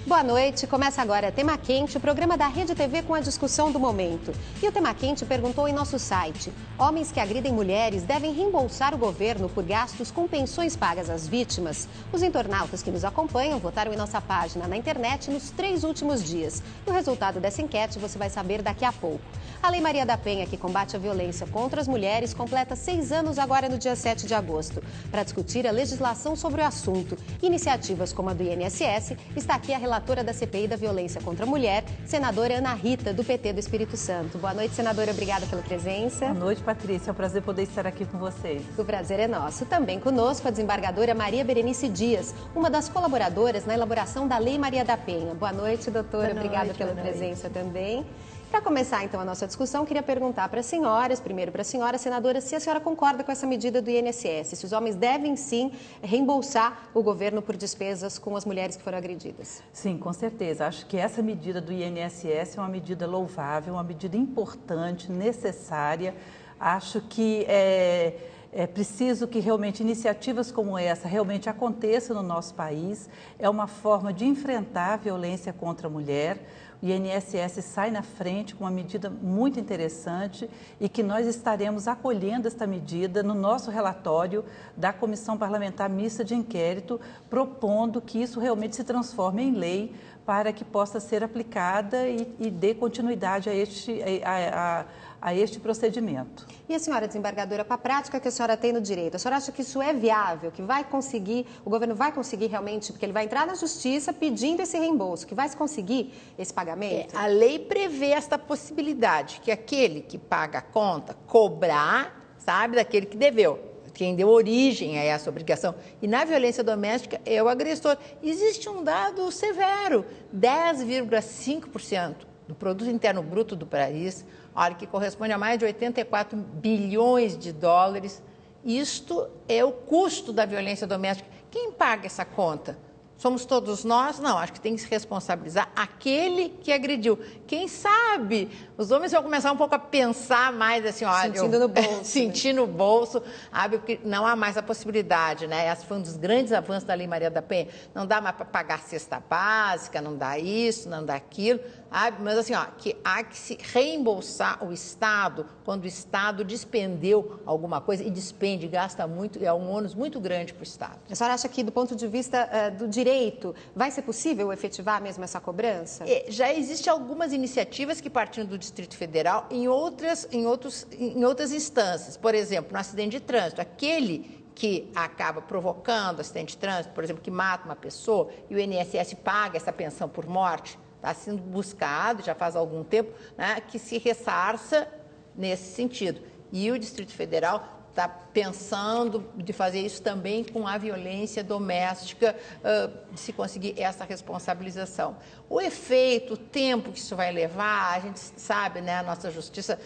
Boa noite, começa agora Tema Quente, o programa da Rede TV com a discussão do momento. E o Tema Quente perguntou em nosso site: homens que agridem mulheres devem reembolsar o governo por gastos com pensões pagas às vítimas? Os internautas que nos acompanham votaram em nossa página na internet nos 3 últimos dias. E o resultado dessa enquete você vai saber daqui a pouco. A Lei Maria da Penha, que combate a violência contra as mulheres, completa 6 anos agora no dia 7 de agosto. Para discutir a legislação sobre o assunto e iniciativas como a do INSS, está aqui a relatora da CPI da Violência contra a Mulher, senadora Ana Rita, do PT do Espírito Santo. Boa noite, senadora. Obrigada pela presença. Boa noite, Patrícia. É um prazer poder estar aqui com vocês. O prazer é nosso. Também conosco a desembargadora Maria Berenice Dias, uma das colaboradoras na elaboração da Lei Maria da Penha. Boa noite, doutora. Obrigada pela presença também. Para começar, então, a nossa discussão, queria perguntar para as senhoras, primeiro para a senhora senadora, se a senhora concorda com essa medida do INSS, se os homens devem, sim, reembolsar o governo por despesas com as mulheres que foram agredidas. Sim, com certeza. Acho que essa medida do INSS é uma medida louvável, uma medida importante, necessária. Acho que é preciso que realmente iniciativas como essa realmente aconteçam no nosso país. É uma forma de enfrentar a violência contra a mulher. O INSS sai na frente com uma medida muito interessante e que nós estaremos acolhendo esta medida no nosso relatório da Comissão Parlamentar Mista de Inquérito, propondo que isso realmente se transforme em lei para que possa ser aplicada e dê continuidade a este procedimento. E a senhora desembargadora, com a prática que a senhora tem no direito, a senhora acha que isso é viável, que vai conseguir, o governo vai conseguir realmente, porque ele vai entrar na justiça pedindo esse reembolso, que vai se conseguir esse pagamento? A lei prevê esta possibilidade, que aquele que paga a conta cobrar, sabe, daquele que deveu, quem deu origem a essa obrigação. E na violência doméstica é o agressor. Existe um dado severo, 10,5% do produto interno bruto do país, olha, que corresponde a mais de 84 bilhões de dólares. Isto é o custo da violência doméstica. Quem paga essa conta? Somos todos nós? Não, acho que tem que se responsabilizar aquele que agrediu. Quem sabe os homens vão começar um pouco a pensar mais assim, olha... Sentindo no bolso. Sentir no bolso, sabe? Porque não há mais a possibilidade, né? Esse foi um dos grandes avanços da Lei Maria da Penha. Não dá mais para pagar cesta básica, não dá isso, não dá aquilo, sabe? Mas assim, que há que se reembolsar o Estado quando o Estado despendeu alguma coisa e despende, gasta muito, é um ônus muito grande para o Estado. A senhora acha que, do ponto de vista do direito, vai ser possível efetivar mesmo essa cobrança? Já existem algumas iniciativas que partindo do Distrito Federal em outras instâncias. Por exemplo, no acidente de trânsito, aquele que acaba provocando acidente de trânsito, por exemplo, que mata uma pessoa e o INSS paga essa pensão por morte, está sendo buscado, já faz algum tempo, né, que se ressarça nesse sentido. E o Distrito Federal está pensando de fazer isso também com a violência doméstica, de se conseguir essa responsabilização. O efeito, o tempo que isso vai levar, a gente sabe, né, a nossa justiça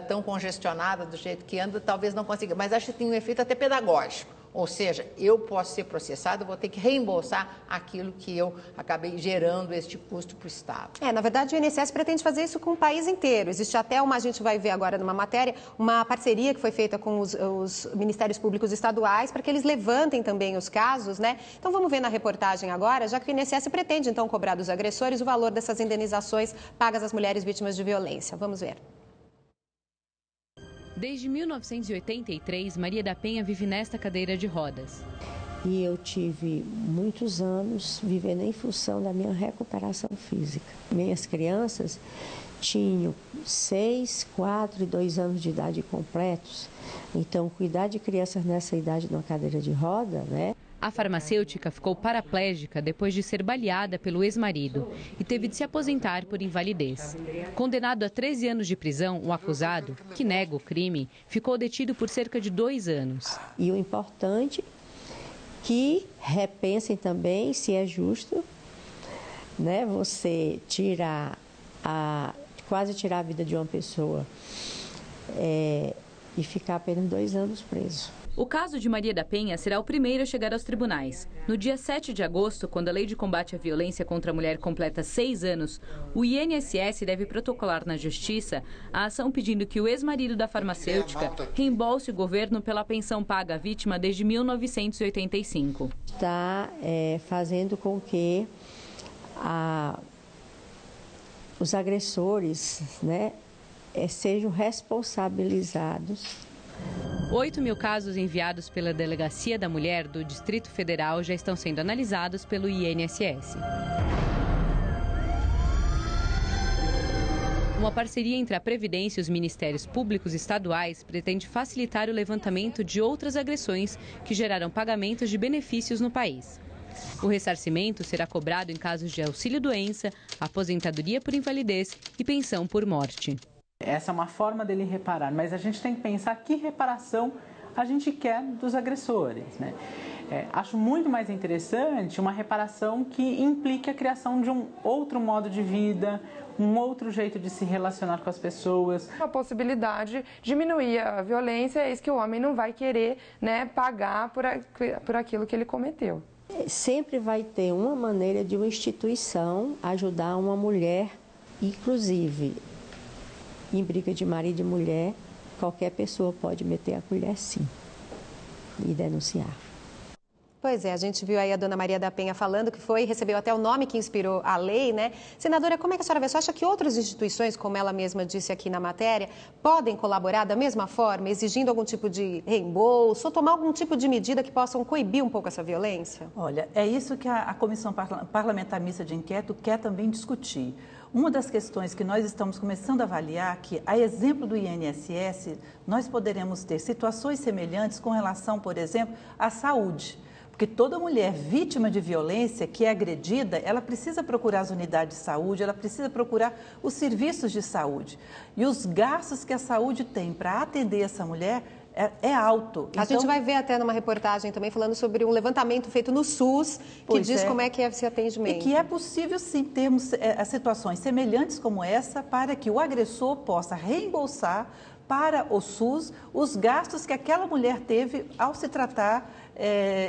tão congestionada do jeito que anda, talvez não consiga, mas acho que tem um efeito até pedagógico. Ou seja, eu posso ser processado, eu vou ter que reembolsar aquilo que eu acabei gerando este custo para o Estado. Na verdade, o INSS pretende fazer isso com o país inteiro. Existe até a gente vai ver agora numa matéria, uma parceria que foi feita com os Ministérios Públicos Estaduais para que eles levantem também os casos, né? Então vamos ver na reportagem agora, já que o INSS pretende então cobrar dos agressores o valor dessas indenizações pagas às mulheres vítimas de violência. Vamos ver. Desde 1983, Maria da Penha vive nesta cadeira de rodas. E eu tive muitos anos vivendo em função da minha recuperação física. Minhas crianças tinham 6, 4 e 2 anos de idade completos. Então, cuidar de crianças nessa idade numa cadeira de roda, né? A farmacêutica ficou paraplégica depois de ser baleada pelo ex-marido e teve de se aposentar por invalidez. Condenado a 13 anos de prisão, o acusado, que nega o crime, ficou detido por cerca de 2 anos. E o importante é que repensem também se é justo, né, você quase tirar a vida de uma pessoa e ficar apenas 2 anos preso. O caso de Maria da Penha será o primeiro a chegar aos tribunais. No dia 7 de agosto, quando a Lei de Combate à Violência contra a Mulher completa 6 anos, o INSS deve protocolar na Justiça a ação pedindo que o ex-marido da farmacêutica reembolse o governo pela pensão paga à vítima desde 1985. Está fazendo com que os agressores, né, sejam responsabilizados. 8.000 casos enviados pela Delegacia da Mulher do Distrito Federal já estão sendo analisados pelo INSS. Uma parceria entre a Previdência e os Ministérios Públicos Estaduais pretende facilitar o levantamento de outras agressões que geraram pagamentos de benefícios no país. O ressarcimento será cobrado em casos de auxílio-doença, aposentadoria por invalidez e pensão por morte. Essa é uma forma dele reparar, mas a gente tem que pensar que reparação a gente quer dos agressores, né? Acho muito mais interessante uma reparação que implique a criação de um outro modo de vida, um outro jeito de se relacionar com as pessoas. A possibilidade de diminuir a violência é isso que o homem não vai querer, né, pagar por aquilo que ele cometeu. Sempre vai ter uma maneira de uma instituição ajudar uma mulher, inclusive em briga de marido e mulher, qualquer pessoa pode meter a colher sim e denunciar. Pois é, a gente viu aí a dona Maria da Penha falando que recebeu até o nome que inspirou a lei, né? Senadora, como é que a senhora vê? Você acha que outras instituições, como ela mesma disse aqui na matéria, podem colaborar da mesma forma, exigindo algum tipo de reembolso ou tomar algum tipo de medida que possam coibir um pouco essa violência? Olha, é isso que a Comissão Parlamentar Mista de Inquérito quer também discutir. Uma das questões que nós estamos começando a avaliar, que a exemplo do INSS, nós poderemos ter situações semelhantes com relação, por exemplo, à saúde. Porque toda mulher vítima de violência que é agredida, ela precisa procurar as unidades de saúde, ela precisa procurar os serviços de saúde. E os gastos que a saúde tem para atender essa mulher é alto. A gente vai ver até numa reportagem também falando sobre um levantamento feito no SUS, que diz como é que é esse atendimento. E que é possível sim termos situações semelhantes como essa para que o agressor possa reembolsar para o SUS os gastos que aquela mulher teve ao se tratar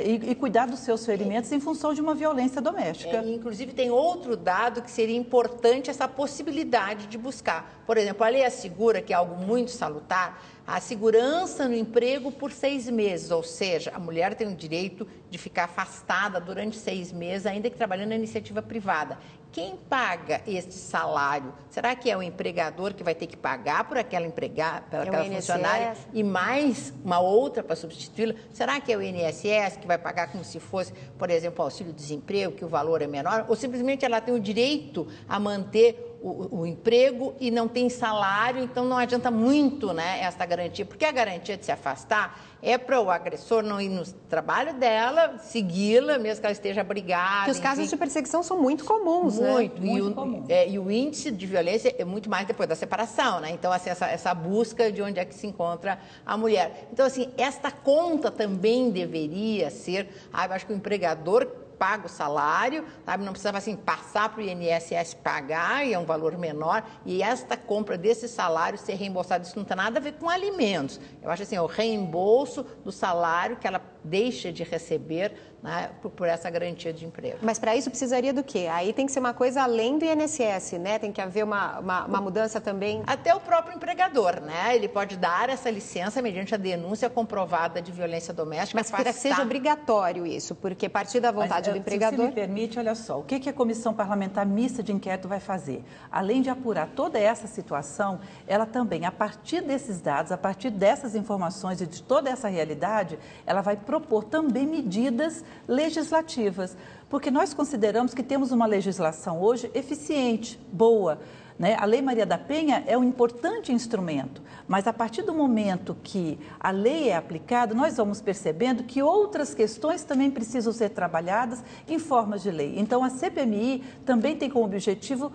e cuidar dos seus ferimentos em função de uma violência doméstica. Inclusive, tem outro dado que seria importante essa possibilidade de buscar. Por exemplo, a lei assegura, que é algo muito salutar, a segurança no emprego por 6 meses, ou seja, a mulher tem o direito de ficar afastada durante 6 meses, ainda que trabalhando na iniciativa privada. Quem paga esse salário? Será que é o empregador que vai ter que pagar por aquela empregada, por aquela funcionária e mais uma outra para substituí-la? Será que é o INSS que vai pagar como se fosse, por exemplo, auxílio-desemprego, que o valor é menor? Ou simplesmente ela tem o direito a manter o emprego e não tem salário, então não adianta muito, né, essa garantia, porque a garantia de se afastar é para o agressor não ir no trabalho dela, segui-la, mesmo que ela esteja brigada. Que os casos de perseguição são muito comuns, muito, né? Muito comum. E o índice de violência é muito mais depois da separação, né? Então, assim, essa busca de onde é que se encontra a mulher. Então, assim, esta conta também deveria ser, eu acho que o empregador paga o salário, sabe? Não precisa assim, passar para o INSS pagar, e é um valor menor, e esta compra desse salário ser reembolsado, isso não tem nada a ver com alimentos. Eu acho assim, o reembolso do salário que ela deixa de receber, né, por essa garantia de emprego. Mas para isso precisaria do quê? Aí tem que ser uma coisa além do INSS, né? Tem que haver uma mudança também. Até o próprio empregador, né? Ele pode dar essa licença mediante a denúncia comprovada de violência doméstica. Mas para que seja obrigatório isso, porque a partir da vontade do empregador... Se me permite, olha só, o que a Comissão Parlamentar Mista de Inquérito vai fazer? Além de apurar toda essa situação, ela também, a partir desses dados, a partir dessas informações e de toda essa realidade, ela vai propor também medidas legislativas, porque nós consideramos que temos uma legislação hoje eficiente, boa, né? A Lei Maria da Penha é um importante instrumento, mas a partir do momento que a lei é aplicada, nós vamos percebendo que outras questões também precisam ser trabalhadas em formas de lei. Então, a CPMI também tem como objetivo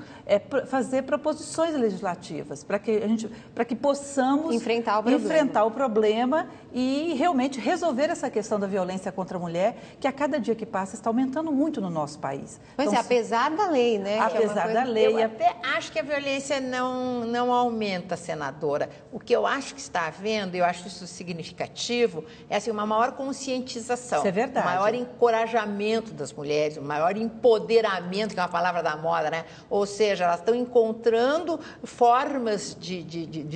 fazer proposições legislativas para que possamos enfrentar o problema e realmente resolver essa questão da violência contra a mulher, que a cada dia que passa está aumentando muito no nosso país. Pois então, apesar da lei, né? Apesar da lei. Eu até acho que a violência violência não aumenta, senadora. O que eu acho que está havendo, e eu acho isso significativo, é assim, uma maior conscientização. Isso é verdade. Um maior encorajamento das mulheres, um maior empoderamento, que é uma palavra da moda, né? Ou seja, elas estão encontrando formas de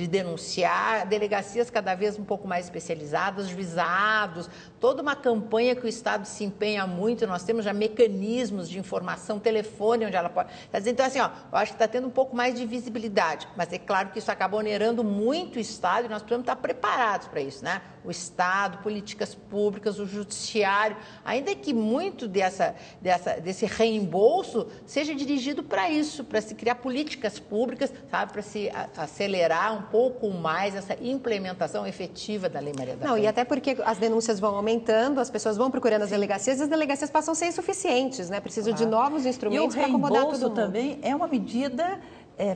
denunciar, delegacias cada vez um pouco mais especializadas, juizados, toda uma campanha que o Estado se empenha muito. Nós temos já mecanismos de informação, telefone onde ela pode... Então, assim, ó, eu acho que está tendo um pouco mais de visibilidade, mas é claro que isso acaba onerando muito o Estado e nós precisamos estar preparados para isso, né? O Estado, políticas públicas, o judiciário, ainda que muito desse reembolso seja dirigido para isso, para se criar políticas públicas, sabe, para se acelerar um pouco mais essa implementação efetiva da Lei Maria da Penha. Não, e até porque as denúncias vão aumentando, as pessoas vão procurando as delegacias e as delegacias passam a ser insuficientes, né? Precisam de novos instrumentos para acomodar todo mundo. E o reembolso também é uma medida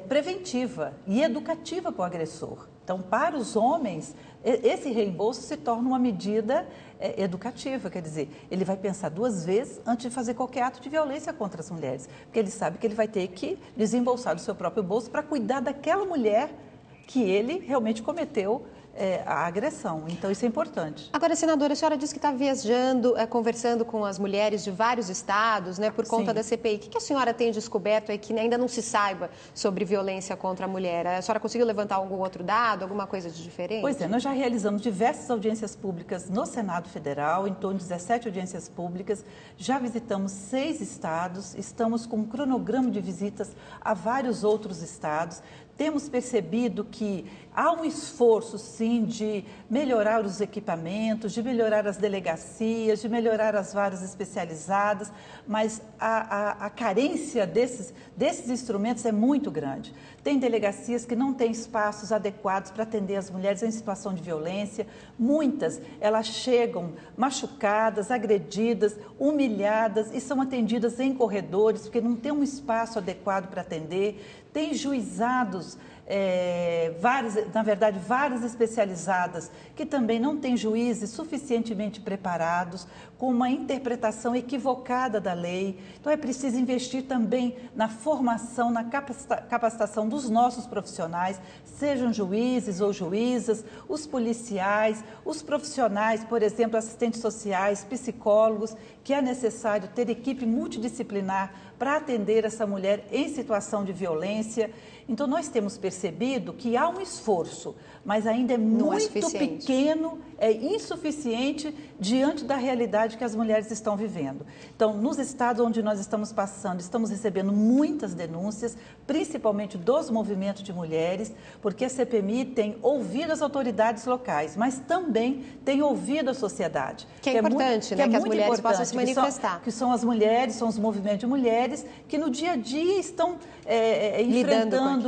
preventiva e educativa para o agressor. Então, para os homens, esse reembolso se torna uma medida educativa, quer dizer, ele vai pensar 2 vezes antes de fazer qualquer ato de violência contra as mulheres, porque ele sabe que ele vai ter que desembolsar do seu próprio bolso para cuidar daquela mulher que ele realmente cometeu a agressão. Então, isso é importante. Agora, senadora, a senhora disse que está viajando, conversando com as mulheres de vários estados, né, por conta da CPI. O que a senhora tem descoberto aí que ainda não se saiba sobre violência contra a mulher? A senhora conseguiu levantar algum outro dado, alguma coisa de diferente? Pois é, nós já realizamos diversas audiências públicas no Senado Federal, em torno de 17 audiências públicas, já visitamos 6 estados, estamos com um cronograma de visitas a vários outros estados. Temos percebido que há um esforço, sim, de melhorar os equipamentos, de melhorar as delegacias, de melhorar as varas especializadas, mas a carência desses instrumentos é muito grande. Tem delegacias que não têm espaços adequados para atender as mulheres em situação de violência. Muitas, elas chegam machucadas, agredidas, humilhadas e são atendidas em corredores, porque não tem um espaço adequado para atender. Tem juizados, varas especializadas, que também não têm juízes suficientemente preparados, com uma interpretação equivocada da lei. Então, é preciso investir também na formação, na capacitação dos nossos profissionais, sejam juízes ou juízas, os policiais, os profissionais, por exemplo, assistentes sociais, psicólogos, que é necessário ter equipe multidisciplinar para atender essa mulher em situação de violência. Então, nós temos percebido que há um esforço, mas ainda é muito pequeno, é insuficiente diante da realidade que as mulheres estão vivendo. Então, nos estados onde nós estamos passando, estamos recebendo muitas denúncias, principalmente dos movimentos de mulheres, porque a CPMI tem ouvido as autoridades locais, mas também tem ouvido a sociedade. Que é importante, né? Que as mulheres possam se manifestar. Que são as mulheres, são os movimentos de mulheres que no dia a dia estão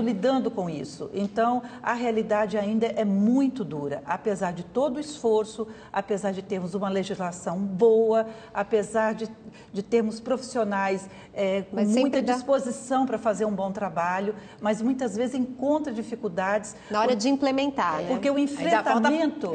lidando com isso. Então, a realidade ainda é muito dura, apesar de todo o esforço, apesar de termos uma legislação boa, apesar de termos profissionais com muita disposição para fazer um bom trabalho, mas muitas vezes encontra dificuldades. Na hora de implementar, né? Porque o enfrentamento...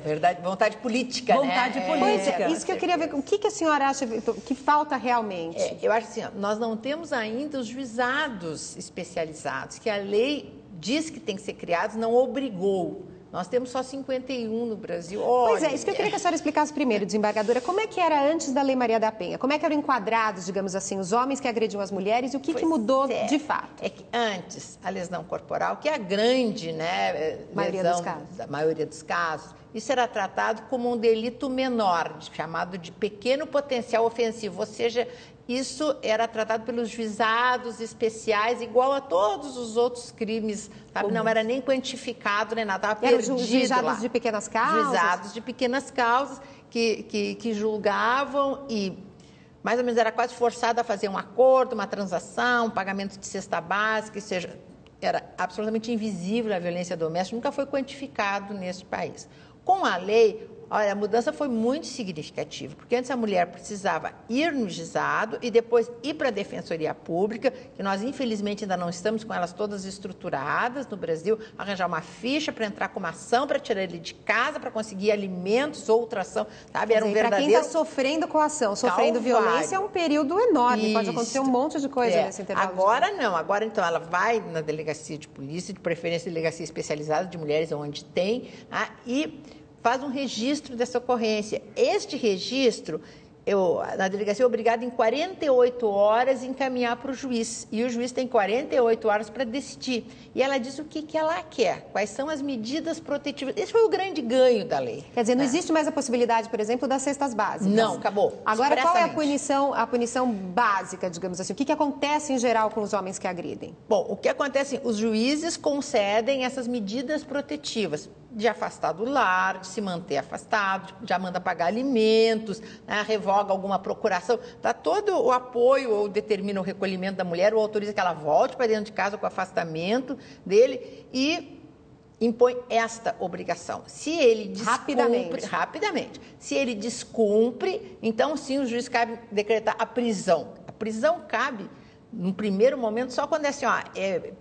verdade, vontade política, vontade política. Pois é, isso que eu queria ver. O que a senhora acha que falta realmente? Eu acho assim, nós não temos ainda os juizados especializados, que a lei diz que tem que ser criados, não obrigou. Nós temos só 51 no Brasil. Pois é, isso que eu queria que a senhora explicasse primeiro, desembargadora. Como é que era antes da Lei Maria da Penha? Como é que eram enquadrados, digamos assim, os homens que agrediam as mulheres e o que mudou de fato? É que antes, a lesão corporal, que é a grande, né, maioria dos casos, isso era tratado como um delito menor, chamado de pequeno potencial ofensivo, ou seja, isso era tratado pelos juizados especiais, igual a todos os outros crimes, sabe? Não era nem quantificado, nem nada, estava perdido lá. Juizados de pequenas causas? Juizados de pequenas causas que julgavam e mais ou menos era quase forçado a fazer um acordo, uma transação, um pagamento de cesta básica, ou seja, era absolutamente invisível a violência doméstica, nunca foi quantificado nesse país. Com a lei, Olha, a mudança foi muito significativa, porque antes a mulher precisava ir no juizado e depois ir para a Defensoria Pública, que nós infelizmente ainda não estamos com elas todas estruturadas no Brasil, arranjar uma ficha para entrar com uma ação, para tirar ele de casa, para conseguir alimentos ou outra ação, sabe? Era um verdadeiro... Para quem está sofrendo coação, sofrendo violência, é um período enorme, pode acontecer um monte de coisa nesse intervalo. Agora não, agora então ela vai na delegacia de polícia, de preferência delegacia especializada de mulheres, onde tem, e faz um registro dessa ocorrência. Este registro, na delegacia é obrigada em 48 horas encaminhar para o juiz. E o juiz tem 48 horas para decidir. E ela diz o que ela quer, quais são as medidas protetivas. Esse foi o grande ganho da lei. Quer dizer, não existe mais a possibilidade, por exemplo, das cestas básicas. Não, acabou. Agora, qual é a punição básica, digamos assim? O que acontece em geral com os homens que agridem? Bom, o que acontece? Os juízes concedem essas medidas protetivas de afastar do lar, de se manter afastado, já manda pagar alimentos, né, revoga alguma procuração, dá todo o apoio ou determina o recolhimento da mulher ou autoriza que ela volte para dentro de casa com o afastamento dele e impõe esta obrigação. Se ele descumpre... Rapidamente. Se ele descumpre, então sim o juiz cabe decretar a prisão. A prisão cabe... No primeiro momento, só quando é assim,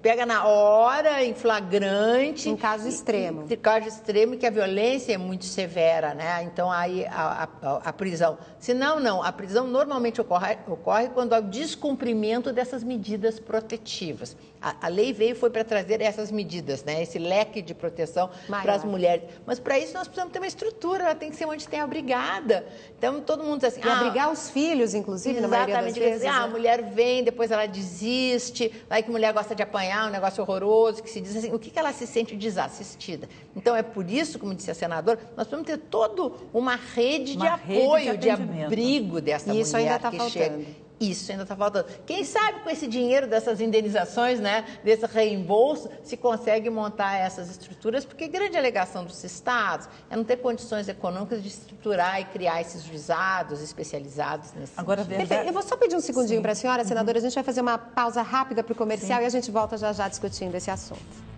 pega na hora, em flagrante. Em caso extremo. Em caso extremo, que a violência é muito severa, né? Então, aí a prisão. Se não. A prisão normalmente ocorre quando há o descumprimento dessas medidas protetivas. A lei foi para trazer essas medidas, né? Esse leque de proteção para as mulheres. Mas, para isso, nós precisamos ter uma estrutura. Ela tem que ser onde tem a brigada. Então, todo mundo diz assim... E abrigar os filhos, inclusive, na maioria das vezes. A mulher vem, depois ela desiste, vai que a mulher gosta de apanhar, um negócio horroroso, que se diz assim, o que ela se sente desassistida. Então, é por isso, como disse a senadora, nós precisamos ter toda uma rede de apoio, de abrigo dessa mulher. Isso ainda está faltando. Isso ainda está faltando. Quem sabe com esse dinheiro dessas indenizações, né, desse reembolso, se consegue montar essas estruturas, porque grande alegação dos estados é não ter condições econômicas de estruturar e criar esses juizados especializados nesse sentido. Eu vou só pedir um segundinho para a senhora, senadora, a gente vai fazer uma pausa rápida para o comercial e a gente volta já discutindo esse assunto.